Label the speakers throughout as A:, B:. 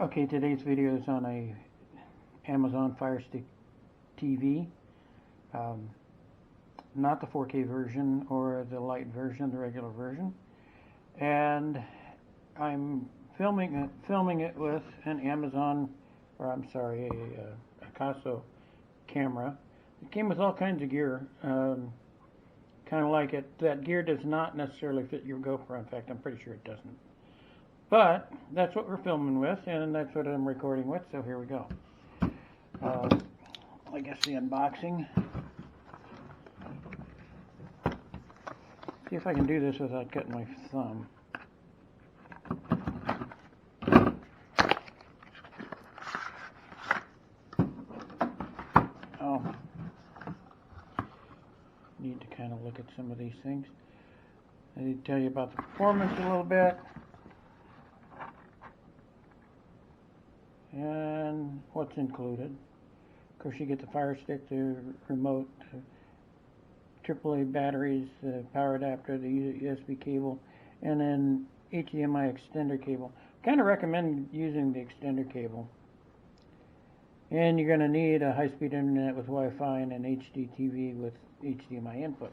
A: Okay, today's video is on a Amazon Fire Stick TV. Not the 4K version or the light version, the regular version. And I'm filming it with an Amazon, or I'm sorry, a Caso camera. It came with all kinds of gear. Kind of like it. That gear does not necessarily fit your GoPro. In fact, I'm pretty sure it doesn't. But that's what we're filming with, and that's what I'm recording with, so here we go. I guess the unboxing. See if I can do this without cutting my thumb. Oh, need to kind of look at some of these things. I need to tell you about the performance a little bit. And what's included. Of course, you get the Fire Stick, the remote, AAA batteries, the power adapter, the USB cable, and then HDMI extender cable. Kind of recommend using the extender cable. And you're going to need a high-speed internet with Wi-Fi and an HD TV with HDMI input.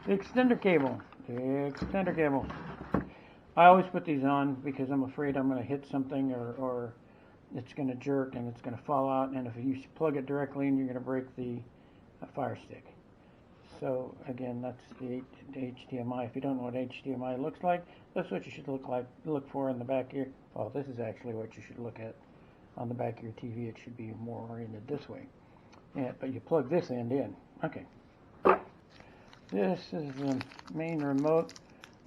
A: The extender cable. I always put these on because I'm afraid I'm going to hit something or it's going to jerk and it's going to fall out, and if you plug it directly in, you're going to break the Fire Stick. So again, that's the HDMI. If you don't know what HDMI looks like, that's what you should look for in the back here. Well, this is actually what you should look at on the back of your TV. It should be more oriented this way. Yeah, but you plug this end in. Okay. This is the main remote.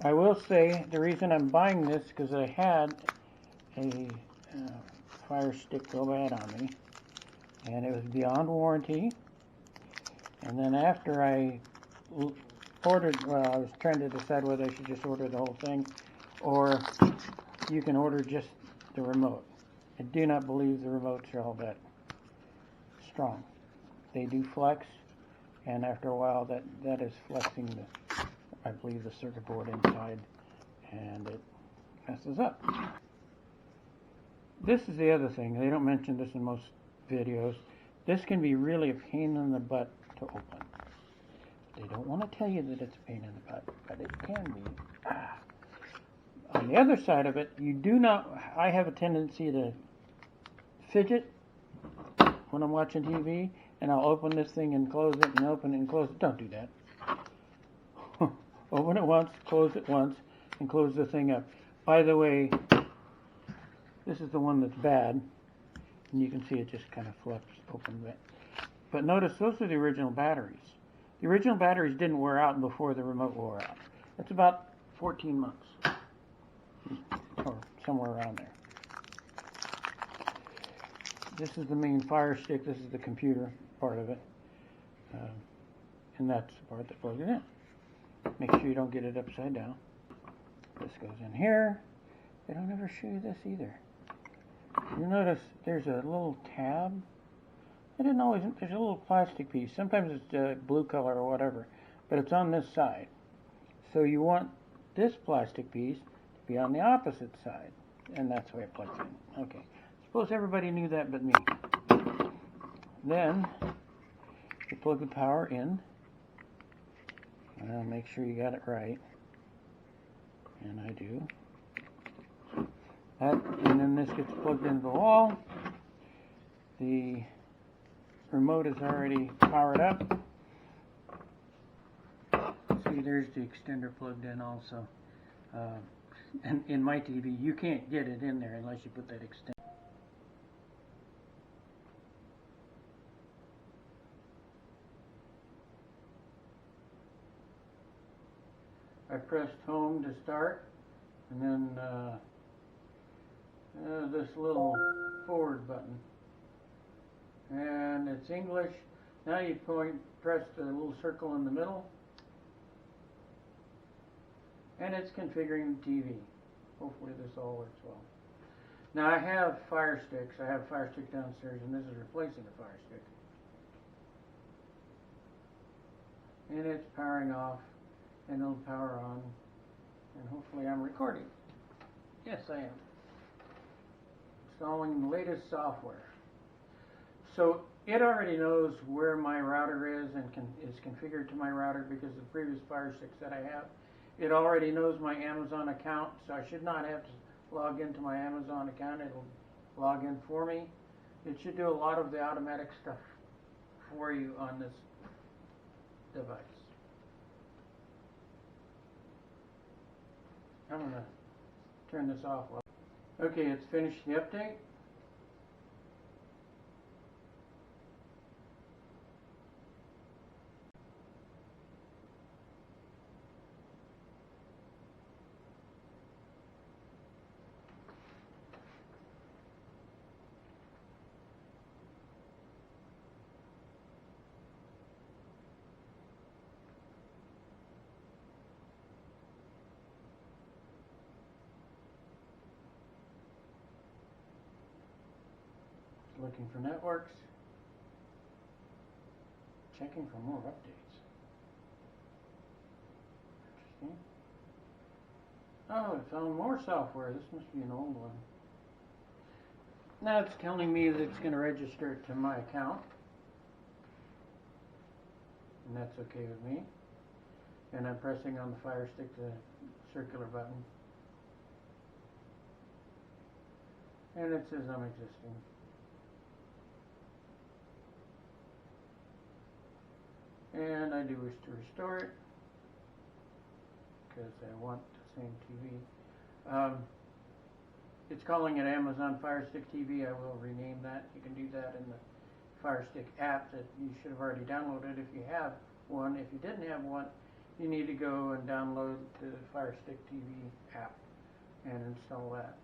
A: I will say the reason I'm buying this is because I had a Fire Stick go bad on me, and it was beyond warranty. And then after I ordered, well, I was trying to decide whether I should just order the whole thing, or you can order just the remote. I do not believe the remotes are all that strong. They do flex, and after a while that is flexing I believe the circuit board inside, and it messes up. This is the other thing. They don't mention this in most videos. This can be really a pain in the butt to open. They don't want to tell you that it's a pain in the butt, but it can be. On the other side of it, you do not. I have a tendency to fidget when I'm watching TV, and I'll open this thing and close it and open it and close it. Don't do that. Open it once, close it once, and close the thing up. By the way, this is the one that's bad, and you can see it just kind of flips open. But notice those are the original batteries. The original batteries didn't wear out before the remote wore out. That's about 14 months, or somewhere around there. This is the main Fire Stick. This is the computer part of it, and that's the part that plugs it in. Make sure you don't get it upside down. This goes in here. They don't ever show you this either. You'll notice there's a little tab. There's a little plastic piece. Sometimes it's blue color or whatever, but it's on this side. So you want this plastic piece to be on the opposite side, and that's the way it plugs in. Okay. Suppose everybody knew that but me. Then you plug the power in. Make sure you got it right, and I do. And then this gets plugged into the wall. The remote is already powered up. See, there's the extender plugged in also. And in my TV, you can't get it in there unless you put that extender. I pressed home to start, and then this little forward button, and it's English. Now you press the little circle in the middle, and it's configuring the TV. Hopefully this all works well. Now I have Fire Sticks. I have a Fire Stick downstairs, and this is replacing the Fire Stick. And it's powering off, and it'll power on, and hopefully I'm recording. Yes, I am. installing the latest software. So it already knows where my router is and is configured to my router because of the previous Fire Sticks that I have. It already knows my Amazon account, so I should not have to log into my Amazon account. It'll log in for me. It should do a lot of the automatic stuff for you on this device. I'm going to turn this off. Okay, it's finished the update. Looking for networks. Checking for more updates. Interesting. Oh, it found more software. This must be an old one. Now it's telling me that it's going to register it to my account. And that's okay with me. And I'm pressing on the Fire Stick the circular button. And it says I'm existing. And I do wish to restore it because I want the same TV. It's calling it Amazon Fire Stick TV. I will rename that. You can do that in the Fire Stick app that you should have already downloaded if you have one. If you didn't have one, you need to go and download the Fire Stick TV app and install that.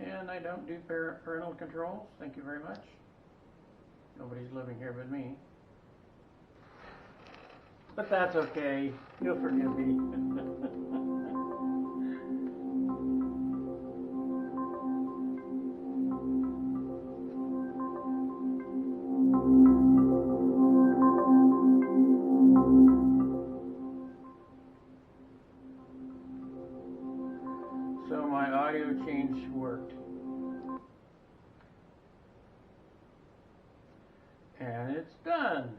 A: And I don't do parental controls. Thank you very much. Nobody's living here but me. But that's okay. You'll forgive me. So my audio change worked. And it's done.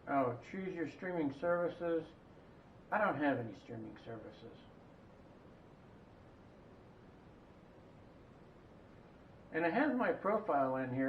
A: Oh, choose your streaming services. I don't have any streaming services. And it has my profile in here.